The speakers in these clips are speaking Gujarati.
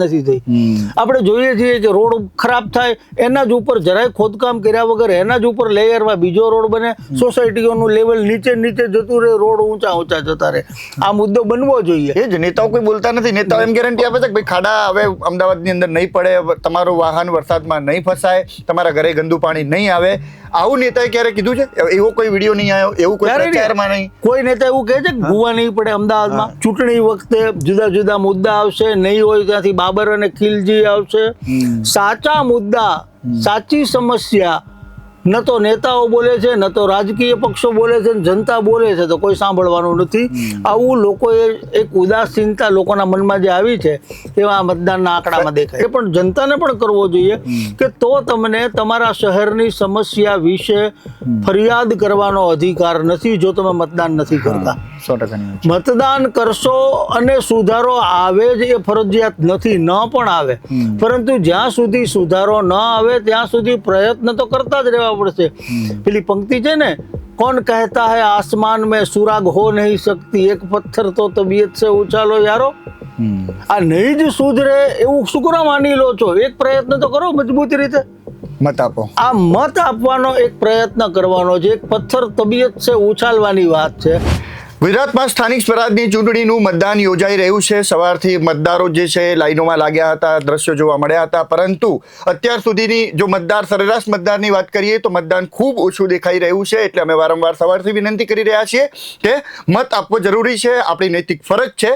નથી થઈ. આપણે જોઈએ છીએ કે રોડ ખરાબ થાય એના જ ઉપર જરાય ખોદકામ કર્યા વગર એના જ ઉપર લેયરમાં બીજો રોડ બને, સોસાયટીઓનું લેવલ નીચે જતું રહે, રોડ ઊંચા જતા રહે. આ મુદ્દો બનવો જોઈએ. એ જ નેતાઓ કોઈ બોલતા નથી. નેતાઓ એમ ગેરંટી આપે છે કે ભાઈ ખાડા હવે અમદાવાદની અંદર નહીં પડે, તમારું વાહન વરસાદમાં નહીં ફસાય, તમારા ઘરે ગંદુ પાણી નહીં આવે. આવું નેતાએ ક્યારે કીધું છે? એવો કોઈ વિડીયો નહીં આવ્યો, એવું કોઈ પ્રચારમાં નહીં. કોઈ નેતા એવું કહે છે કે ભૂવા નહીં પડે અમદાવાદમાં? ચૂંટણી વખતે જુદા જુદા મુદ્દા આવશે, નહીં હોય ત્યાંથી બાબર અને ખીલજી આવશે. સાચા મુદ્દા, સાચી સમસ્યા ન તો નેતાઓ બોલે છે, ન તો રાજકીય પક્ષો બોલે છે, જનતા બોલે છે તો કોઈ સાંભળવાનું નથી. આવું લોકોએ એક ઉદાસીનતા લોકોના મનમાં જે આવી છે એવા મતદાનના આંકડામાં દેખાય. એ પણ જનતાને પણ કરવો જોઈએ કે તો તમને તમારા શહેરની સમસ્યા વિશે ફરિયાદ કરવાનો અધિકાર નથી જો તમે મતદાન નથી કરતા. 100% મતદાન કરશો અને સુધારો આવે જ એ ફરજિયાત નથી, ન પણ આવે, પરંતુ જ્યાં સુધી સુધારો ન આવે ત્યાં સુધી પ્રયત્ન તો કરતા જ રહેવા પડશે. પેલી પંક્તિ છે ને, कौन कहता है आसमान में सुराग हो नहीं सकती, एक पत्थर तो तबीयत से उछालो यारो. આ નહીં જ સુધરે એવું શું કરવા માની લો છો? એક પ્રયત્ન તો કરો મજબૂત રીતે. મત આપો. આ મત આપવાનો એક પ્રયત્ન કરવાનો છે. એક પથ્થર તબિયત છે ઉછાલવાની વાત છે. ગુજરાતમાં સ્થાનિક સ્વરાજની ચૂંટણીનું મતદાન યોજાઈ રહ્યું છે. સવારથી મતદારો જે છે લાઈનોમાં લાગ્યા હતા, દ્રશ્યો જોવા મળ્યા હતા. પરંતુ અત્યાર સુધીની જો સરેરાશ મતદારની વાત કરીએ તો મતદાન ખૂબ ઓછું દેખાઈ રહ્યું છે. એટલે અમે વારંવાર સવારથી વિનંતી કરી રહ્યા છીએ કે મત આપવો જરૂરી છે, આપણી નૈતિક ફરજ છે.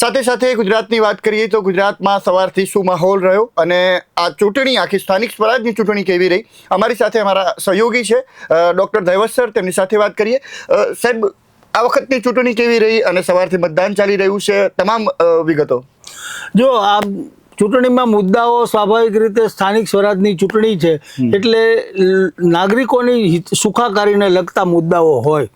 સાથે સાથે ગુજરાતની વાત કરીએ તો ગુજરાતમાં સવારથી શું માહોલ રહ્યો અને આ ચૂંટણી, આખી સ્થાનિક સ્વરાજની ચૂંટણી કેવી રહી. અમારી સાથે અમારા સહયોગી છે ડૉક્ટર દૈવત સર, તેમની સાથે વાત કરીએ. સાહેબ, આ વખતની ચૂંટણી કેવી રહી અને સવારથી મતદાન ચાલી રહ્યું છે, તમામ વિગતો. જો આ ચૂંટણીમાં મુદ્દાઓ સ્વાભાવિક રીતે સ્થાનિક સ્વરાજની ચૂંટણી છે એટલે નાગરિકોની સુખાકારીને લગતા મુદ્દાઓ હોય.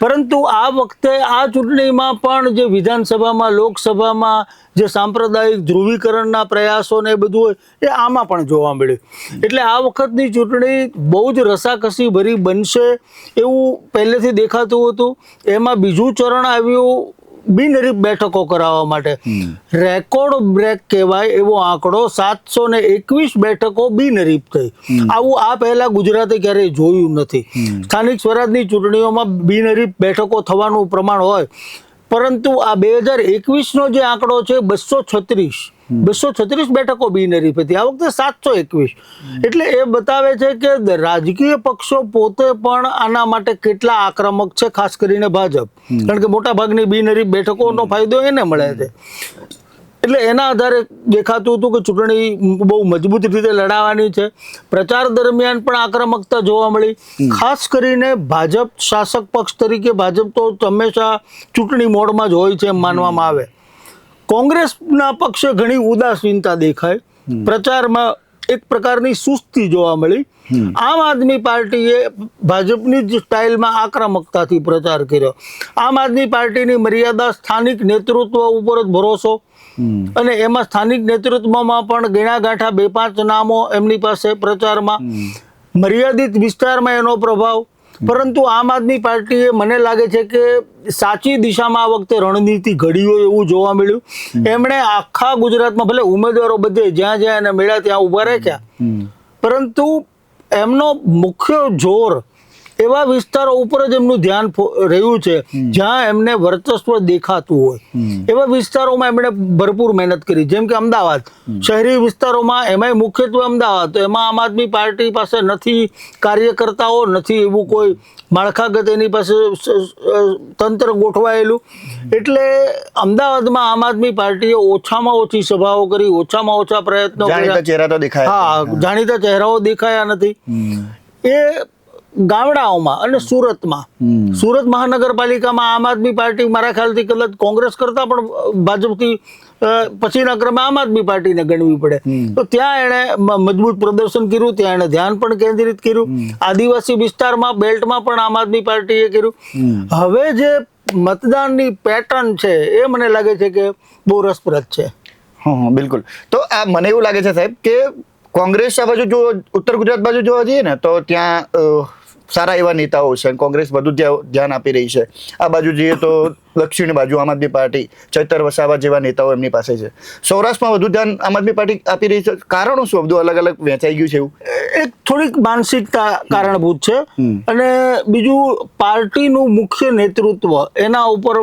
પરંતુ આ વખતે આ ચૂંટણીમાં પણ જે વિધાનસભામાં, લોકસભામાં જે સાંપ્રદાયિક ધ્રુવીકરણના પ્રયાસો ને એ બધું હોય એ આમાં પણ જોવા મળ્યું. એટલે આ વખતની ચૂંટણી બહુ જ રસાકસી ભરી બનશે એવું પહેલેથી દેખાતું હતું. એમાં બીજું ચરણ આવ્યું બિનહરીફ બેઠકો કરાવવા માટે. રેકોર્ડ બ્રેક કહેવાય એવો આંકડો 721 બેઠકો બિનહરીફ થઈ. આવું આ પહેલા ગુજરાતે ક્યારેય જોયું નથી. સ્થાનિક સ્વરાજની ચૂંટણીઓમાં બિનહરીફ બેઠકો થવાનું પ્રમાણ હોય, પરંતુ આ 2021નો જે આંકડો છે 236 બેઠકો બિનહરીફ હતી. આ વખતે 721. એટલે એ બતાવે છે કે રાજકીય પક્ષો પોતે પણ આના માટે કેટલા આક્રમક છે, ખાસ કરીને ભાજપ, કારણ કે મોટા ભાગની બિનહરીફ બેઠકોનો ફાયદો એને મળે છે. એટલે એના આધારે દેખાતું હતું કે ચૂંટણી બહુ મજબૂત રીતે લડાવવાની છે. પ્રચાર દરમિયાન પણ આક્રમકતા જોવા મળી. ખાસ કરીને ભાજપ શાસક પક્ષ તરીકે ભાજપ તો હંમેશા ચૂંટણી મોડમાં જ હોય છે એમ માનવામાં આવે. કોંગ્રેસના પક્ષે ઘણી ઉદાસીનતા દેખાય. પ્રચારમાં એક પ્રકારની સુસ્તી જોવા મળી. આમ આદમી પાર્ટીએ ભાજપની જ સ્ટાઇલમાં આક્રમકતાથી પ્રચાર કર્યો. આમ આદમી પાર્ટીની મર્યાદા સ્થાનિક નેતૃત્વ ઉપર જ ભરોસો, અને એમાં સ્થાનિક નેતૃત્વમાં પણ ગણા ગાંઠા 2-5 નામો એમની પાસે પ્રચારમાં, મર્યાદિત વિસ્તારમાં એનો પ્રભાવ. પરંતુ આમ આદમી પાર્ટીએ, મને લાગે છે કે સાચી દિશામાં આ વખતે રણનીતિ ઘડી હોય એવું જોવા મળ્યું. એમણે આખા ગુજરાતમાં ભલે ઉમેદવારો બધે જ્યાં જ્યાં એને મળ્યા ત્યાં ઊભા રાખ્યા, પરંતુ એમનો મુખ્ય જોર એવા વિસ્તારો ઉપર જ એમનું ધ્યાન રહ્યું છે જ્યાં એમને વર્ચસ્વ દેખાતું હોય. એવા વિસ્તારોમાં એમણે ભરપૂર મહેનત કરી. જેમ કે અમદાવાદ, શહેરી વિસ્તારોમાં, એમાંય મુખ્યત્વે અમદાવાદ, તો એમાં આમ આદમી પાર્ટી પાસે નથી કાર્યકર્તાઓ, નથી એવું કોઈ માળખાગત એની પાસે તંત્ર ગોઠવાયેલું. એટલે અમદાવાદમાં આમ આદમી પાર્ટીએ ઓછામાં ઓછી સભાઓ કરી, ઓછામાં ઓછા પ્રયત્નો કર્યા. હા, જાણીતા ચહેરાઓ દેખાયા નથી. એ ગામડાઓમાં અને સુરત મહાનગરપાલિકામાં આમ આદમી પાર્ટી મારા ખ્યાલથી કદાચ કોંગ્રેસ કરતા પણ ભાજપથી પછીના ક્રમે આમ આદમી પાર્ટીને ગણવી પડે. તો ત્યાં એણે મજબૂત પ્રદર્શન કર્યું, ત્યાં એણે ધ્યાન પણ કેન્દ્રિત કર્યું. આદિવાસી વિસ્તારમાં, બેલ્ટમાં પણ આમ આદમી પાર્ટીએ કર્યું. હવે જે મતદાનની પેટર્ન છે એ મને લાગે છે કે બહુ રસપ્રદ છે. હા, બિલકુલ. તો આ મને એવું લાગે છે સાહેબ કે કોંગ્રેસ આ બાજુ જો ઉત્તર ગુજરાત બાજુ જોવા જઈએ ને તો ત્યાં સારા એવા નેતાઓ છે અને કોંગ્રેસ વધુ ધ્યાન આપી રહી છે. આ બાજુ જોઈએ તો દક્ષિણ બાજુ આમ આદમી પાર્ટી, ચૈતર વસાવા જેવા નેતાઓ એમની પાસે છે. સૌરાષ્ટ્રમાં વધુ ધ્યાન આમ આદમી પાર્ટી આપી રહી છે. કારણો શું? બધું અલગ અલગ વહેંચાઈ ગયું છે એવું? એક થોડીક માનસિકતા કારણભૂત છે અને બીજું પાર્ટીનું મુખ્ય નેતૃત્વ એના ઉપર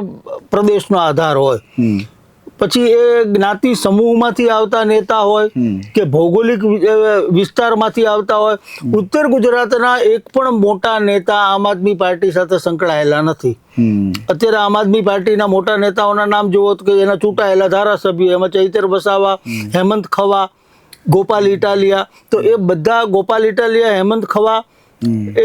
પ્રદેશનો આધાર હોય, પછી એ જ્ઞાતિ સમૂહમાંથી આવતા નેતા હોય કે ભૌગોલિક વિસ્તારમાંથી આવતા હોય. ઉત્તર ગુજરાતના એક પણ મોટા નેતા આમ આદમી પાર્ટી સાથે સંકળાયેલા નથી. અત્યારે આમ આદમી પાર્ટીના મોટા નેતાઓના નામ જુઓ કે એના ચૂંટાયેલા ધારાસભ્યો, એમાં ચૈતર વસાવા, હેમંત ખવા, ગોપાલ ઇટાલિયા, તો એ બધા ગોપાલ ઇટાલિયા, હેમંત ખવા એ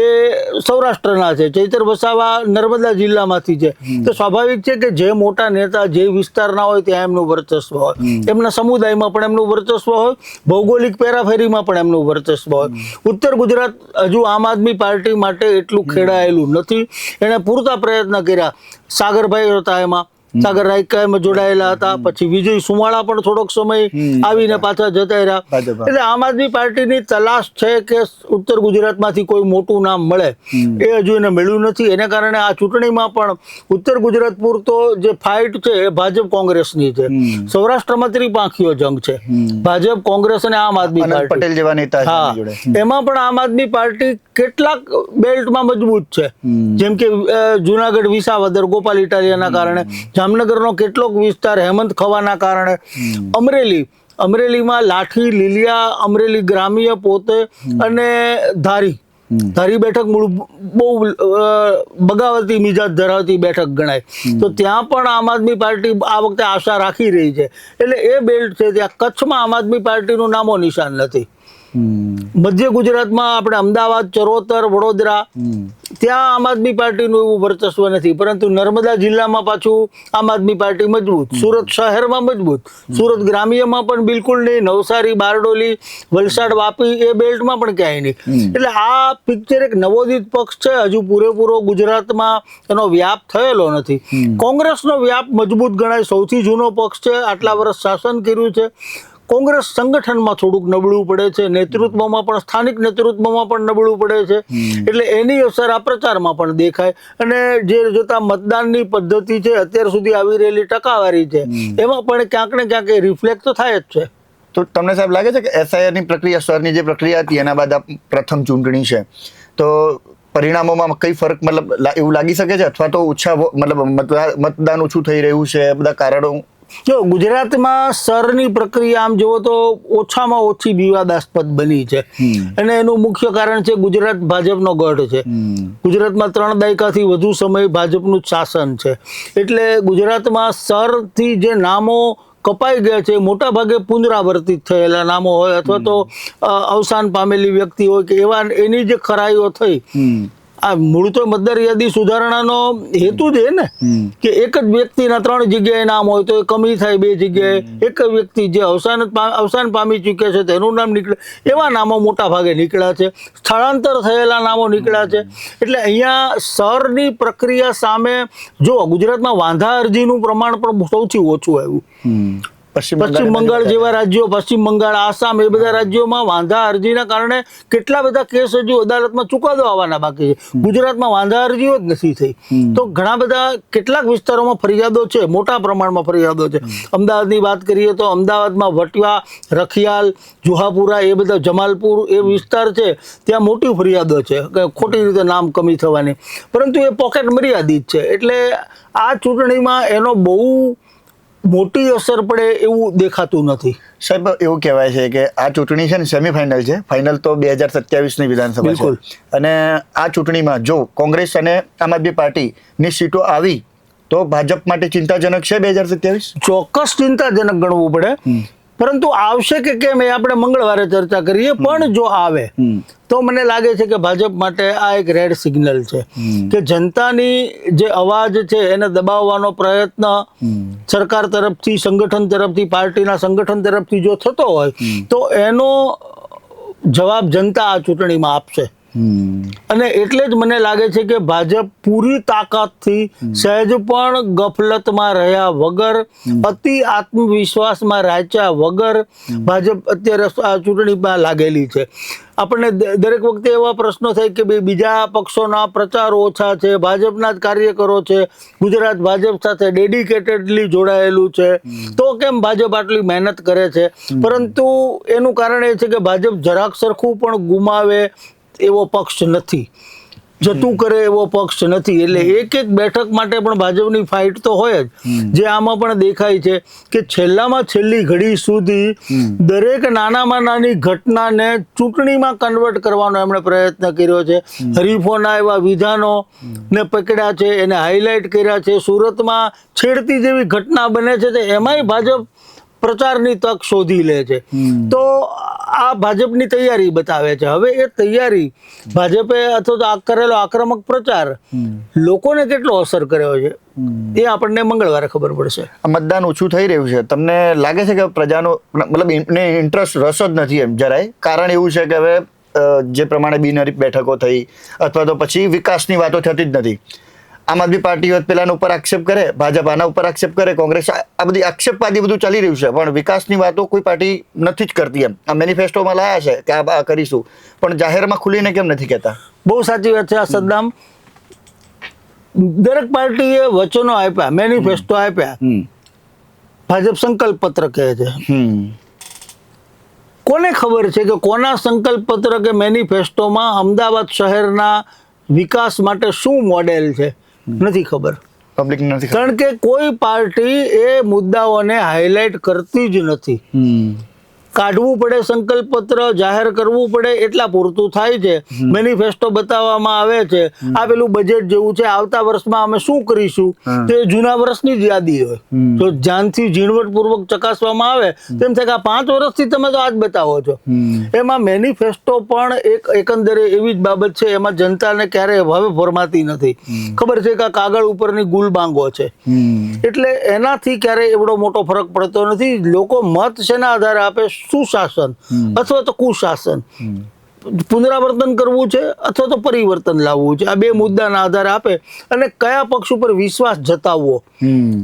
સૌરાષ્ટ્રના છે, ચૈતર વસાવા નર્મદા જિલ્લામાંથી છે. તો સ્વાભાવિક છે કે જે મોટા નેતા જે વિસ્તારના હોય ત્યાં એમનું વર્ચસ્વ હોય, એમના સમુદાયમાં પણ એમનું વર્ચસ્વ હોય, ભૌગોલિક પેરાફેરીમાં પણ એમનું વર્ચસ્વ હોય. ઉત્તર ગુજરાત હજુ આમ આદમી પાર્ટી માટે એટલું ખેડાયેલું નથી. એણે પૂરતા પ્રયત્ન કર્યા. સાગરભાઈ હતા એમાં, સાગર રાયકામાં જોડાયેલા હતા, પછી વિજય સુમાળા પણ થોડોક સમય આવીને પાછા જતા રહ્યા. એટલે આમ આદમી પાર્ટીની તલાશ છે કે ઉત્તર ગુજરાતમાંથી કોઈ મોટું નામ મળે, એ હજુ એને મળ્યું નથી. એને કારણે આ ચૂંટણીમાં પણ ઉત્તર ગુજરાત પૂરતો જે ફાઇટ છે એ ભાજપ કોંગ્રેસની છે. સૌરાષ્ટ્રમાં ત્રિપાંખીયો જંગ છે, ભાજપ, કોંગ્રેસ અને આમ આદમી પાર્ટી. પટેલ જેવા નેતા હા, એમાં પણ આમ આદમી પાર્ટી કેટલાક બેલ્ટમાં મજબૂત છે, જેમ કે જુનાગઢ વિસાવદર ગોપાલ ઇટાલિયાના કારણે, જામનગરનો કેટલોક વિસ્તાર હેમંત ખવાના કારણે, અમરેલીમાં લાઠી, લીલિયા, અમરેલી ગ્રામ્ય પોતે અને ધારી બેઠક બહુ બગાવતી મિજાજ ધરાવતી બેઠક ગણાય. તો ત્યાં પણ આમ આદમી પાર્ટી આ વખતે આશા રાખી રહી છે. એટલે એ બેલ્ટ છે. ત્યાં કચ્છમાં આમ આદમી પાર્ટીનું નામો નિશાન નથી. મધ્ય ગુજરાતમાં આપણે અમદાવાદ, ચરોતર, વડોદરા, ત્યાં આમ આદમી પાર્ટીનું એવું વર્ચસ્વ નથી. પરંતુ નર્મદા જિલ્લામાં પાછું આમ આદમી પાર્ટી મજબૂત, સુરત શહેરમાં મજબૂત, સુરત ગ્રામ્યમાં પણ બિલકુલ નહીં, નવસારી, બારડોલી, વલસાડ, વાપી એ બેલ્ટમાં પણ ક્યાંય નહીં. એટલે આ પિક્ચર એક નવોદિત પક્ષ છે. હજુ પૂરેપૂરો ગુજરાતમાં એનો વ્યાપ થયેલો નથી. કોંગ્રેસનો વ્યાપ મજબૂત ગણાય, સૌથી જૂનો પક્ષ છે, આટલા વર્ષ શાસન કર્યું છે. કોંગ્રેસ સંગઠનમાં થોડુંક નબળું પડે છે, નેતૃત્વમાં પણ, સ્થાનિક નેતૃત્વમાં પણ નબળું પડે છે. એટલે એની અસર આ પ્રચારમાં પણ દેખાય. અને જે જોતા મતદાનની પદ્ધતિ છે, અત્યાર સુધી આવી રહેલી ટકાવારી છે, એમાં પણ ક્યાંક ને ક્યાંક એ રિફ્લેક્ટ તો થાય જ છે. તો તમને સાહેબ લાગે છે કે એસઆઈઆરની પ્રક્રિયા, સ્વરની જે પ્રક્રિયા હતી એના બાદ આ પ્રથમ ચૂંટણી છે, તો પરિણામોમાં કઈ ફરક મતલબ એવું લાગી શકે છે, અથવા તો ઓછા મતલબ મતદાન ઓછું થઈ રહ્યું છે? બધા કારણો જો ગુજરાતમાં સરની પ્રક્રિયા આમ જુઓ તો ઓછામાં ઓછી વિવાદાસ્પદ બની છે. અને એનું મુખ્ય કારણ છે ગુજરાત ભાજપનો ગઢ છે. ગુજરાતમાં 3 દાયકાથી વધુ સમય ભાજપનું જ શાસન છે. એટલે ગુજરાતમાં સરથી જે નામો કપાઈ ગયા છે, મોટા ભાગે પુનરાવર્તિત થયેલા નામો હોય, અથવા તો અવસાન પામેલી વ્યક્તિ હોય કે એવા, એની જે ખરાઈઓ થઈ. આ મૂળ તો મતદાર યાદી સુધારણાનો હેતુ જ ને કે એક જ વ્યક્તિના 3 જગ્યાએ નામ હોય તો એ કમી થાય 2 જગ્યાએ. એક વ્યક્તિ જે અવસાન પામી ચૂક્યા છે તેનું નામ નીકળે, એવા નામો મોટા ભાગે નીકળ્યા છે. સ્થળાંતર થયેલા નામો નીકળ્યા છે. એટલે અહીંયા સરની પ્રક્રિયા સામે જો ગુજરાતમાં વાંધા અરજીનું પ્રમાણ પણ સૌથી ઓછું આવ્યું. પશ્ચિમ બંગાળ જેવા રાજ્યો, પશ્ચિમ બંગાળ, આસામ, એ બધા રાજ્યોમાં વાંધા અરજીના કારણે કેટલા બધા કેસ હજુ અદાલતમાં ચુકાદો આવવાના બાકી છે. ગુજરાતમાં વાંધા અરજીઓ જ નથી થઈ. તો ઘણા બધા કેટલાક વિસ્તારોમાં ફરિયાદો છે, મોટા પ્રમાણમાં ફરિયાદો છે. અમદાવાદની વાત કરીએ તો અમદાવાદમાં વટવા, રખિયાલ, જુહાપુરા, એ બધા, જમાલપુર એ વિસ્તાર છે, ત્યાં મોટી ફરિયાદો છે કે ખોટી રીતે નામ કમી થવાની. પરંતુ એ પોકેટ મર્યાદિત છે. એટલે આ ચૂંટણીમાં એનો બહુ મોટી અસર પડે એવું દેખાતું નથી. સાહેબ, એવું કહેવાય છે કે આ ચૂંટણી છે ને સેમીફાઇનલ છે, ફાઇનલ તો 2027ની વિધાનસભા છે. અને આ ચૂંટણીમાં જો કોંગ્રેસ અને આમ આદમી પાર્ટીની સીટો આવી તો ભાજપ માટે ચિંતાજનક છે 2027? ચોક્કસ ચિંતાજનક ગણવું પડે. પરંતુ આવશે કે કેમ એ આપણે મંગળવારે ચર્ચા કરીએ. પણ જો આવે તો મને લાગે છે કે ભાજપ માટે આ એક રેડ સિગ્નલ છે કે જનતાની જે અવાજ છે એને દબાવવાનો પ્રયત્ન સરકાર તરફથી, સંગઠન તરફથી, પાર્ટીના સંગઠન તરફથી જો થતો હોય તો એનો જવાબ જનતા આ ચૂંટણીમાં આપશે. અને એટલે જ મને લાગે છે કે ભાજપ પૂરી તાકાતથી સહેજ પણ ગફલતમાં રહ્યા વગર, અતિ આત્મવિશ્વાસમાં રાચ્યા વગર ભાજપ અત્યારે આ ચૂંટણીમાં લાગેલી છે. આપણને દરેક વખતે એવા પ્રશ્નો થાય કે ભાઈ બીજા પક્ષોના પ્રચાર ઓછા છે, ભાજપના જ કાર્યકરો છે, ગુજરાત ભાજપ સાથે ડેડિકેટેડલી જોડાયેલું છે, તો કેમ ભાજપ આટલી મહેનત કરે છે? પરંતુ એનું કારણ એ છે કે ભાજપ જરાક સરખું પણ ગુમાવે એવો પક્ષ નથી, જતું કરે એવો પક્ષ નથી. એટલે એક એક બેઠક માટે પણ ભાજપની ફાઇટ તો હોય જ, જે આમાં પણ દેખાય છે કે છેલ્લામાં છેલ્લી ઘડી સુધી દરેક નાનામાં નાની ઘટનાને ચૂંટણીમાં કન્વર્ટ કરવાનો એમણે પ્રયત્ન કર્યો છે. હરીફોના એવા વિધાનો ને પકડ્યા છે, એને હાઇલાઇટ કર્યા છે. સુરતમાં છેડતી જેવી ઘટના બને છે તો એમાંય ભાજપ પ્રચારની તક શોધી લે છે. તો આ ભાજપની તૈયારી બતાવે છે. હવે એ તૈયારી ભાજપે અથવા તો કરેલો આક્રમક પ્રચાર લોકોને કેટલો અસર કર્યો છે એ આપણને મંગળવારે ખબર પડશે. મતદાન ઓછું થઈ રહ્યું છે, તમને લાગે છે કે પ્રજાનો મતલબ ઇન્ટરેસ્ટ રસ જ નથી એમ જરાય? કારણ એવું છે કે હવે જે પ્રમાણે બિનહરીફ બેઠકો થઈ અથવા તો પછી વિકાસની વાતો થતી જ નથી. આમ આદમી પાર્ટી પેલાના ઉપર આક્ષેપ કરે, ભાજપ આના ઉપર આક્ષેપ કરે, કોંગ્રેસ આ બધી આક્ષેપવાદી બધું ચાલી રહ્યું છે, પણ વિકાસની વાતો કોઈ પાર્ટી નથી જ કરતી એમ. આ મેનિફેસ્ટોમાં લાયા છે કે આ કરીશું, પણ જાહેરમાં ખુલીને કેમ નથી કહેતા? બહુ સાચી વાત છે આ સદ્દામ. દરેક પાર્ટીએ વચનો આપ્યા, મેનિફેસ્ટો આપ્યા, ભાજપ સંકલ્પ પત્ર કહે છે. કોને ખબર છે કે કોના સંકલ્પ પત્ર કે મેનિફેસ્ટોમાં અમદાવાદ શહેરના વિકાસ માટે શું મોડેલ છે? નથી ખબર. પબ્લિક નથી, કારણ કે કોઈ પાર્ટી એ મુદ્દાઓને હાઇલાઇટ કરતી જ નથી. કાઢવું પડે સંકલ્પ પત્ર, જાહેર કરવું પડે એટલા પૂરતું થાય છે. મેનિફેસ્ટો બતાવવામાં આવે છે, આ પેલું બજેટ જેવું છે, આવતા વર્ષમાં અમે શું કરીશું તે જૂના વર્ષની જ યાદી હોય. જો ધ્યાનથી ઝીણવટપૂર્વક ચકાસવામાં આવે તેમ થાય કે આ 5 વર્ષથી તમે તો આ જ બતાવો છો. એમાં મેનિફેસ્ટો પણ એક એકંદરે એવી જ બાબત છે, એમાં જનતાને ક્યારેય હવે ભરમાતી નથી. ખબર છે કે આ કાગળ ઉપરની ગુલબાંગો છે, એટલે એનાથી ક્યારેય એવડો મોટો ફરક પડતો નથી. લોકો મત શેના આધારે આપે? સુશાસન અથવા તો કુશાસન, પુનરાવર્તન કરવું છે અથવા તો પરિવર્તન લાવવું છે, આ બે મુદ્દાના આધારે આપે અને કયા પક્ષ ઉપર વિશ્વાસ જતાવવો.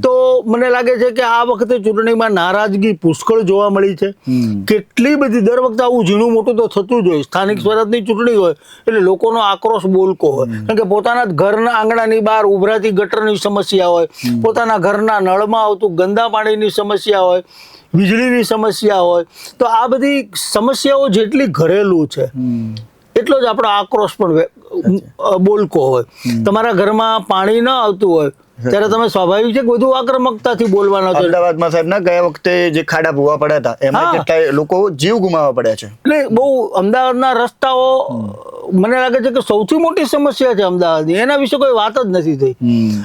તો મને લાગે છે કે આ વખતે ચૂંટણીમાં નારાજગી પુષ્કળ જોવા મળી છે. કેટલી બધી, દર વખતે આવું ઝીણું મોટું તો થતું જ હોય. સ્થાનિક સ્વરાજની ચૂંટણી હોય એટલે લોકોનો આક્રોશ બોલકો હોય, કારણ કે પોતાના ઘરના આંગણાની બહાર ઉભરાતી ગટરની સમસ્યા હોય, પોતાના ઘરના નળમાં આવતું ગંદા પાણીની સમસ્યા હોય, વીજળીની સમસ્યા હોય. તો આ બધી સમસ્યાઓ જેટલી ઘરેલું છે એટલો જ આપણો આક્રોશ પણ બોલકો હોય. તમારા ઘરમાં પાણી ન આવતું હોય ત્યારે તમે સ્વાભાવિક છે વધુ આક્રમકતાથી બોલવાના છો. અમદાવાદમાં સાહેબ ના ગયા વખતે જે ખાડા ભૂવા પડ્યા હતા એમાં કેટલાય લોકો જીવ ગુમાવવા પડ્યા છે. એટલે બહુ અમદાવાદના રસ્તાઓ મને લાગે છે કે સૌથી મોટી સમસ્યા છે અમદાવાદની. એના વિશે કોઈ વાત જ નથી થઈ.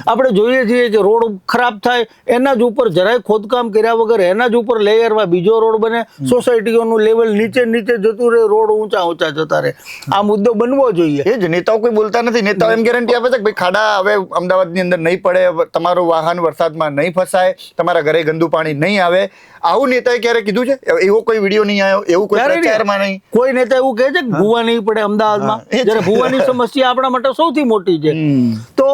આપણે જોઈએ છીએ કે રોડ ખરાબ થાય એના જ ઉપર જરાય ખોદકામ કર્યા વગર એના જ ઉપર લેયરમાં બીજો રોડ બને, સોસાયટીઓનું લેવલ નીચે જતું રહે, રોડ ઊંચા જતા રહે. આ મુદ્દો બનવો જોઈએ. એ જ નેતાઓ કોઈ બોલતા નથી. નેતાઓ એમ ગેરંટી આપે છે કે ભાઈ ખાડા હવે અમદાવાદની અંદર નહીં પડે, તમારું વાહન વરસાદમાં નહીં ફસાય, તમારા ઘરે ગંદુ પાણી નહીં આવે. આવું નેતાએ ક્યારે કીધું છે? એવો કોઈ વિડીયો નહીં આવ્યો, એવું કોઈ પ્રચારમાં નહીં. કોઈ નેતા એવું કહે છે કે ભૂવા નહીં પડે અમદાવાદમાં? જ્યારે ભૂવાની સમસ્યા આપણા માટે સૌથી મોટી છે. તો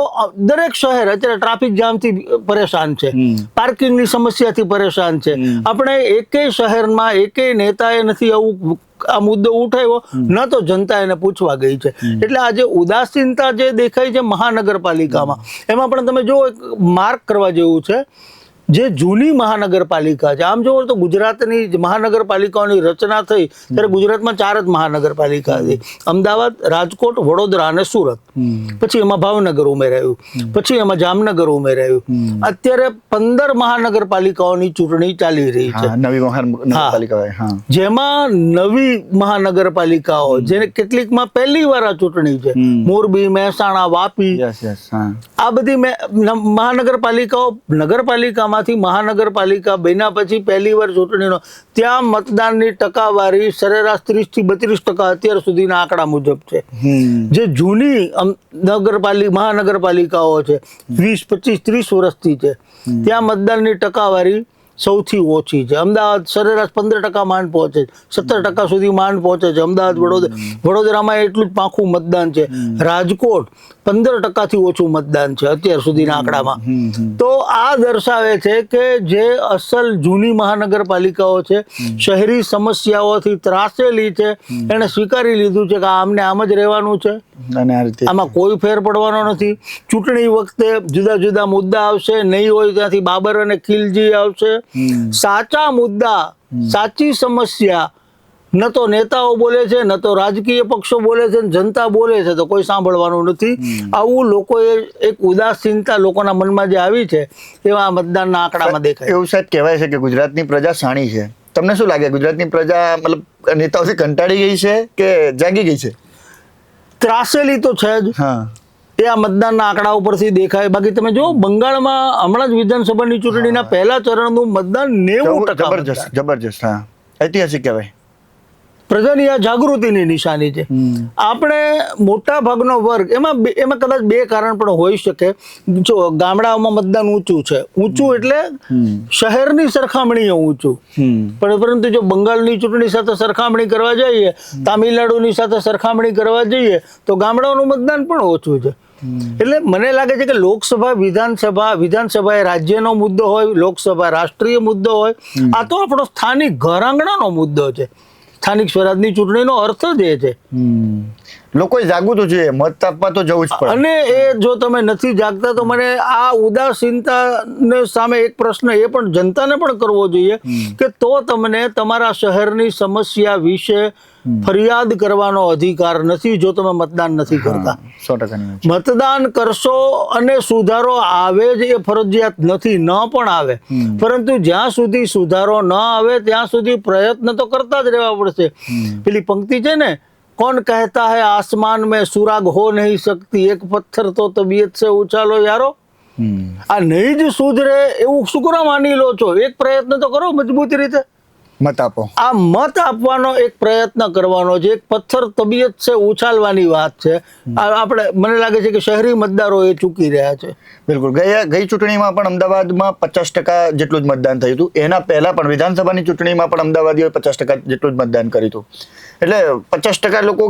દરેક શહેર અત્યારે ટ્રાફિક જામથી પરેશાન છે, પાર્કિંગની સમસ્યાથી પરેશાન છે. આપણે એકેય શહેરમાં એકેય નેતાએ નથી આવું આ મુદ્દો ઉઠાવ્યો, ન તો જનતા એને પૂછવા ગઈ છે. એટલે આજે ઉદાસીનતા જે દેખાય છે મહાનગરપાલિકામાં, એમાં પણ તમે જો માર્ક કરવા જેવું છે. જે જૂની મહાનગરપાલિકા છે, આમ જોવો તો ગુજરાતની મહાનગરપાલિકાઓની રચના થઈ ત્યારે ગુજરાતમાં 4 જ મહાનગરપાલિકા હતી: અમદાવાદ, રાજકોટ, વડોદરા અને સુરત. પછી એમાં ભાવનગર ઉમેરાયું, પછી એમાં જામનગર ઉમેરાયું. અત્યારે 15 મહાનગરપાલિકાઓની ચૂંટણી ચાલી રહી છે. નવી મહાનગરપાલિકા, જેમાં નવી મહાનગરપાલિકાઓ, જેને કેટલીકમાં પહેલી વાર આ ચૂંટણી છે. મોરબી, મહેસાણા, વાપી, આ બધી મહાનગરપાલિકાઓ નગરપાલિકામાં મહાનગરપાલિકા બન્યા પછી પહેલી વાર ચૂંટણીનો ત્યાં મતદાનની ટકાવારી સરેરાશ 30 થી 32% અત્યાર સુધીના આંકડા મુજબ છે. જે જૂની મહાનગરપાલિકાઓ છે 20, 25, 30 વર્ષથી છે, ત્યાં મતદાનની ટકાવારી સૌથી ઓછી છે. અમદાવાદ સરેરાશ 15% માંડ પહોંચે છે, 17% સુધી માંડ પહોંચે છે. અમદાવાદ વડોદરામાં એટલું જ પાખું મતદાન છે. રાજકોટ 15%થી ઓછું મતદાન છે અત્યાર સુધીના આંકડામાં. તો આ દર્શાવે છે કે જે અસલ જૂની મહાનગરપાલિકાઓ છે, શહેરી સમસ્યાઓથી ત્રાસેલી છે, એને સ્વીકારી લીધું છે કે આમને આમ જ રહેવાનું છે, અને આ રીતે આમાં કોઈ ફેર પડવાનો નથી. ચૂંટણી વખતે જુદા જુદા મુદ્દા આવશે, નહીં હોય ત્યાંથી બાબર અને ખિલજી આવશે. સાચા મુદ્દા, સાચી સમસ્યા ન તો નેતાઓ બોલે છે, ન તો રાજકીય પક્ષો બોલે છે, જનતા બોલે છે તો કોઈ સાંભળવાનું નથી. આવું લોકોએ એક ઉદાસીનતા લોકોના મનમાં જે આવી છે એવા મતદાનના આંકડામાં દેખાય. એવું સાહેબ કહેવાય છે કે ગુજરાતની પ્રજા શાણી છે. તમને શું લાગે, ગુજરાતની પ્રજા મતલબ નેતાઓથી કંટાળી ગઈ છે કે જાગી ગઈ છે? ત્રાસેલી તો છે જ. હા, એ આ મતદાનના આંકડા ઉપરથી દેખાય. બાકી તમે જો બંગાળમાં હમણાં જ વિધાનસભાની ચૂંટણીના પહેલા ચરણનું મતદાન 90%. જબરજસ્ત જબરજસ્ત. હા, ઐતિહાસિક કહેવાય. પ્રજાની આ જાગૃતિની નિશાની છે. આપણે મોટા ભાગનો વર્ગ એમાં કદાચ બે કારણ પણ હોઈ શકે. જો ગામડાઓમાં મતદાન ઊંચું છે, ઊંચું એટલે શહેરની સરખામણીએ ઊંચું, પરંતુ જો બંગાળની ચૂંટણી સાથે સરખામણી કરવા જઈએ, તામિલનાડુની સાથે સરખામણી કરવા જઈએ તો ગામડાઓનું મતદાન પણ ઓછું છે. એટલે મને લાગે છે કે લોકસભા વિધાનસભા એ રાજ્યનો મુદ્દો હોય, લોકસભા રાષ્ટ્રીય મુદ્દો હોય, આ તો આપણો સ્થાનિક ઘર આંગણાનો મુદ્દો છે. સ્થાનિક સ્વરાજની ચૂંટણીનો અર્થ જ એ છે. લોકોએ જાગવું તો જોઈએ, મત આપવા તો જવું જ પડે. અને એ જો તમે નથી જાગતા તો મને આ ઉદાસીનતાને સામે એક પ્રશ્ન એ પણ જનતાને પણ કરવો જોઈએ કે તો તમને તમારા શહેરની સમસ્યા વિશે ફરિયાદ કરવાનો અધિકાર નથી જો તમે મતદાન નથી કરતા. 100%. મતદાન કરશો અને સુધારો આવે જ એ ફરજિયાત નથી, ન પણ આવે, પરંતુ જ્યાં સુધી સુધારો ન આવે ત્યાં સુધી પ્રયત્ન તો કરતા જ રહેવા પડશે. પેલી પંક્તિ છે ને, कौन कहता है आसमान में सुराग हो नहीं सकती, एक पत्थर तो तबीयत से उछालो यारो. આ નહીં જ સુધરે એવું શું કરવા માની લો છો? એક પ્રયત્ન તો કરો મજબૂતી રીતે, મત આપો. આ મત આપવાનો એક પ્રયત્ન કરવાનો છે. એક પથ્થર તબિયત છે ઉછાલવાની વાત છે. આપણે મને લાગે છે કે શહેરી મતદારો એ ચૂકી રહ્યા છે. બિલકુલ. ગઈ ચૂંટણીમાં પણ અમદાવાદમાં 50% જેટલું જ મતદાન થયું હતું. એના પહેલા પણ વિધાનસભાની ચૂંટણીમાં પણ અમદાવાદીઓએ 50% જેટલું જ મતદાન કર્યું હતું. એટલે 50% લોકો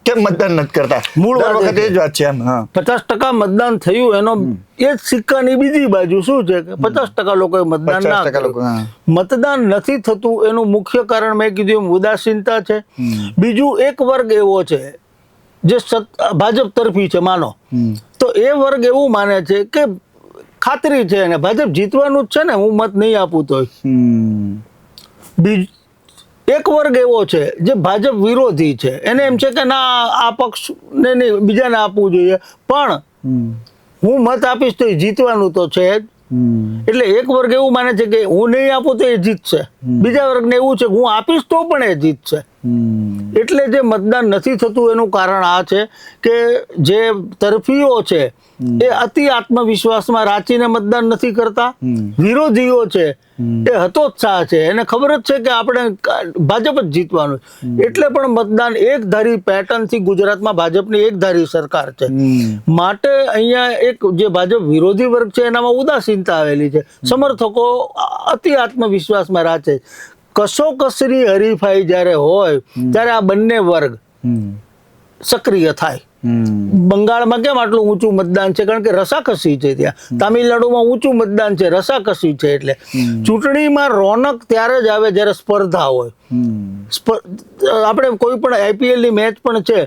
કેમ મતદાન નથી કરતા? મૂળ દર વખતે એ જ વાત છે. એમ 50% મતદાન થયું એનો એ જ સિક્કાની બીજી બાજુ શું છે કે 50% લોકોએ મતદાન ના 50% લોકો, કર્યું. મતદાન નથી થતું એનું મુખ્ય કારણ મેં કીધું એમ ઉદાસીનતા છે. બીજું એક વર્ગ એવો છે જે ભાજપ તરફી છે માનો, તો એ વર્ગ એવું માને છે કે ખાતરી છે ને ભાજપ જીતવાનું જ છે ને, હું મત નહીં આપું તોય. બીજું એક વર્ગ એવો છે જે ભાજપ વિરોધી છે, એને એમ છે કે ના આ પક્ષને નહીં બીજાને આપવું જોઈએ, પણ હું મત આપીશ તો એ જીતવાનું તો છે જ. એટલે એક વર્ગ એવું માને છે કે હું નહીં આપું તો એ જીતશે, બીજા વર્ગને એવું છે કે હું આપીશ તો પણ એ જીતશે. એટલે જે મતદાન નથી થતું એનું કારણ આ છે કે જે તરફીઓ છે એ અતિ આત્મવિશ્વાસમાં રાચીને મતદાન નથી કરતા. વિરોધીઓ છે એ હતોત્સાહ છે, એને ખબર જ છે કે આપણે ભાજપ જ જીતવાનું, એટલે પણ મતદાન એકધારી પેટર્નથી ગુજરાતમાં ભાજપની એકધારી સરકાર છે. માટે અહીંયા એક જે ભાજપ વિરોધી વર્ગ છે એનામાં ઉદાસીનતા આવેલી છે. સમર્થકો અતિ આત્મવિશ્વાસમાં રાચે. કસોકસની હરીફાઈ જ્યારે હોય ત્યારે આ બંને વર્ગ સક્રિય થાય. બંગાળમાં કેમ આટલું ઊંચું મતદાન છે? કારણ કે રસાકસી છે ત્યાં. તામિલનાડુમાં ઊંચું મતદાન છે, રસાકસી છે. એટલે ચૂંટણીમાં રોનક ત્યારે જ આવે જ્યારે સ્પર્ધા હોય. આપણે કોઈ પણ આઈપીએલ ની મેચ પણ છે,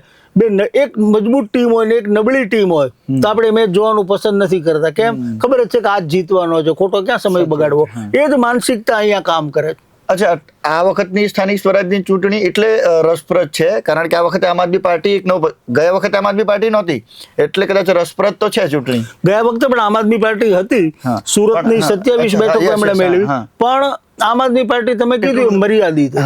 એક મજબૂત ટીમ હોય ને એક નબળી ટીમ હોય તો આપણે મેચ જોવાનું પસંદ નથી કરતા. કેમ? ખબર જ છે કે આજ જીતવાનો છે, ખોટો ક્યાં સમય બગાડવો. એ જ માનસિકતા અહીંયા કામ કરે છે. અચ્છા, આ વખતની સ્થાનિક સ્વરાજની ચૂંટણી એટલે રસપ્રદ છે કારણ કે આ વખતે આમ આદમી પાર્ટી ગયા વખતે આમ આદમી પાર્ટી નહોતી, એટલે કદાચ રસપ્રદ તો છે ચૂંટણી. ગયા વખતે પણ આમ આદમી પાર્ટી હતી, સુરતની 27 બેઠકો એમણે મેળવી, પણ આમ આદમી પાર્ટી તમે કીધું મર્યાદિત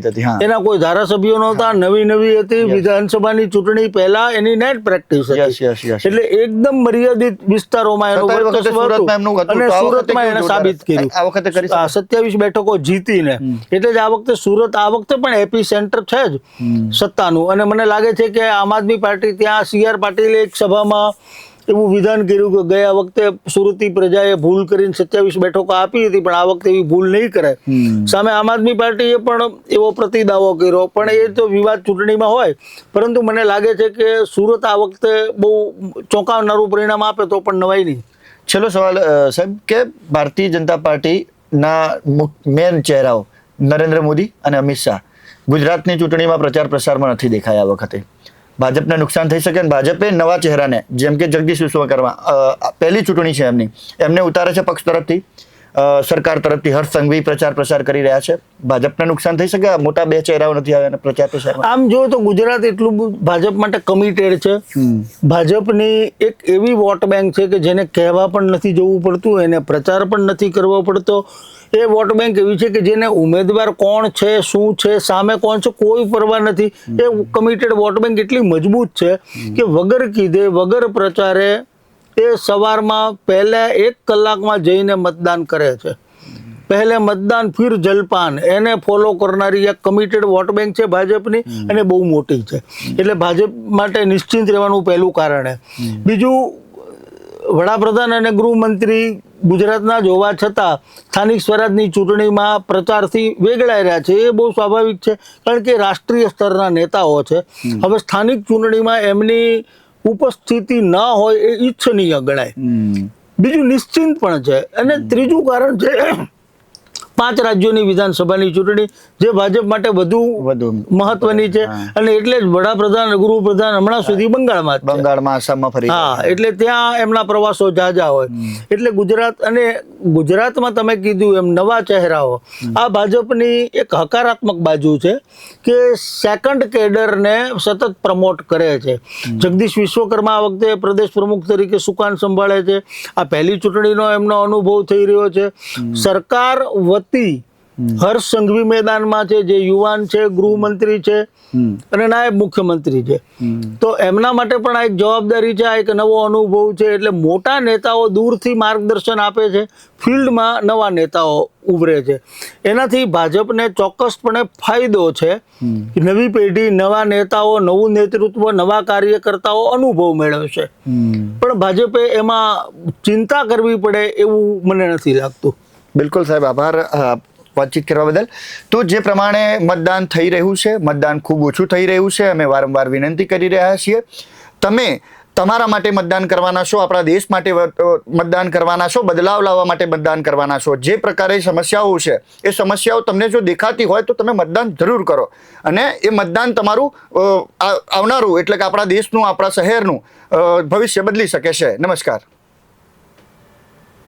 હતી. એના કોઈ ધારાસભ્યો નહોતા, નવી હતી. વિધાનસભાની ચૂંટણી પહેલા એની નેટ પ્રેક્ટિસ હતી, એટલે એકદમ મર્યાદિત વિસ્તારોમાં એનું વર્ચસ્વ હતું અને સુરતમાં એને સાબિત કર્યું. આ વખતે 27 બેઠકો જીતીને, એટલે જ આ વખતે સુરત આ વખતે પણ એપી સેન્ટર છે જ સત્તાનું. અને મને લાગે છે કે આમ આદમી પાર્ટી ત્યાં CR પાટીલે એક સભામાં એવું વિધાન કર્યું કે ગયા વખતે સુરતી પ્રજાએ ભૂલ કરીને 27 બેઠકો આપી હતી, પણ આ વખતે એવી ભૂલ નહીં કરે. સામે આમ આદમી પાર્ટીએ પણ એવો પ્રતિદાવો કર્યો, પણ એ તો વિવાદ ચૂંટણીમાં હોય. પરંતુ મને લાગે છે કે સુરત આ વખતે બહુ ચોંકાવનારું પરિણામ આપે તો પણ નવાઈ નહીં. છેલ્લો સવાલ સાહેબ, કે ભારતીય જનતા પાર્ટીના મેન ચહેરાઓ નરેન્દ્ર મોદી અને અમિત શાહ ગુજરાતની ચૂંટણીમાં પ્રચાર પ્રસારમાં નથી દેખાયા. આ વખતે ભાજપને નુકસાન થઈ શકે અને ભાજપે નવા ચહેરાને, જેમ કે જગદીશ વિશ્વકર્મા, પહેલી ચૂંટણી છે એમને ઉતારે છે પક્ષ તરફથી, સરકાર તરફથી હર્ષ સંઘવી પ્રચાર પ્રસાર કરી રહ્યા છે. ભાજપને નુકસાન થઈ શકે, મોટા બે ચહેરાઓ નથી આવ્યા પ્રચાર પ્રસારમાં. આમ જો તો ગુજરાત એટલું ભાજપ માટે કમિટેડ છે. ભાજપની એક એવી વોટ બેંક છે કે જેને કહેવા પણ નથી જવું પડતું, એને પ્રચાર પણ નથી કરવો પડતો. એ વોટ બેંક એવી છે કે જેને ઉમેદવાર કોણ છે, શું છે, સામે કોણ છે, કોઈ પરવા નથી. એ કમિટેડ વોટ બેંક એટલી મજબૂત છે કે વગર કીધે વગર પ્રચારે એ સવારમાં પહેલા 1 કલાકમાં જઈને મતદાન કરે છે. પહેલે મતદાન ફિર જલપાન, એને ફોલો કરનારી એક કમિટેડ વોટ બેંક છે ભાજપની, અને બહુ મોટી છે. એટલે ભાજપ માટે નિશ્ચિંત રહેવાનું પહેલું કારણ. બીજું, વડાપ્રધાન અને ગૃહમંત્રી ગુજરાતના જ હોવા છતાં સ્થાનિક સ્વરાજની ચૂંટણીમાં પ્રચારથી વેગળાઈ રહ્યા છે. એ બહુ સ્વાભાવિક છે, કારણ કે રાષ્ટ્રીય સ્તરના નેતાઓ છે. હવે સ્થાનિક ચૂંટણીમાં એમની ઉપસ્થિતિ ન હોય એ ઈચ્છનીય ગણાય. બીજું, નિશ્ચિંત પણ છે. અને ત્રીજું કારણ છે 5 રાજ્યોની વિધાનસભાની ચૂંટણી, જે ભાજપ માટે વધુ મહત્વની છે. અને એટલે જ વડાપ્રધાન, ગૃહપ્રધાન હમણાં સુધી બંગાળમાં, આસામમાં ફરી. હા, એટલે ત્યાં એમના પ્રવાસો ઝાઝા હોય. એટલે ગુજરાતમાં તમે કીધું એમ નવા ચહેરાઓ, આ ભાજપની એક હકારાત્મક બાજુ છે કે સેકન્ડ કેડરને સતત પ્રમોટ કરે છે. જગદીશ વિશ્વકર્મા આ વખતે પ્રદેશ પ્રમુખ તરીકે સુકાન સંભાળે છે. આ પહેલી ચૂંટણીનો એમનો અનુભવ થઈ રહ્યો છે. સરકાર હર્ષ સંઘવી મેદાનમાં છે, જે યુવાન છે, ગૃહમંત્રી છે અને નાયબ મુખ્યમંત્રી છે. તો એમના માટે પણ આ એક જવાબદારી છે, આ એક નવો અનુભવ છે. એટલે મોટા નેતાઓ દૂરથી માર્ગદર્શન આપે છે, ફિલ્ડમાં નવા નેતાઓ ઉભરે છે. એનાથી ભાજપને ચોક્કસપણે ફાયદો છે. નવી પેઢી, નવા નેતાઓ, નવું નેતૃત્વ, નવા કાર્યકર્તાઓ અનુભવ મેળવશે. પણ ભાજપે એમાં ચિંતા કરવી પડે એવું મને નથી લાગતું. બિલકુલ સાહેબ, આભાર વાતચીત કરવા બદલ. તો જે પ્રમાણે મતદાન થઈ રહ્યું છે, મતદાન ખૂબ ઓછું થઈ રહ્યું છે. અમે વારંવાર વિનંતી કરી રહ્યા છીએ, તમે તમારા માટે મતદાન કરવાના છો, આપણા દેશ માટે મતદાન કરવાના છો, બદલાવ લાવવા માટે મતદાન કરવાના છો. જે પ્રકારે સમસ્યાઓ છે એ સમસ્યાઓ તમને જો દેખાતી હોય તો તમે મતદાન જરૂર કરો. અને એ મતદાન તમારું આવનારું, એટલે કે આપણા દેશનું, આપણા શહેરનું ભવિષ્ય બદલી શકે છે. નમસ્કાર.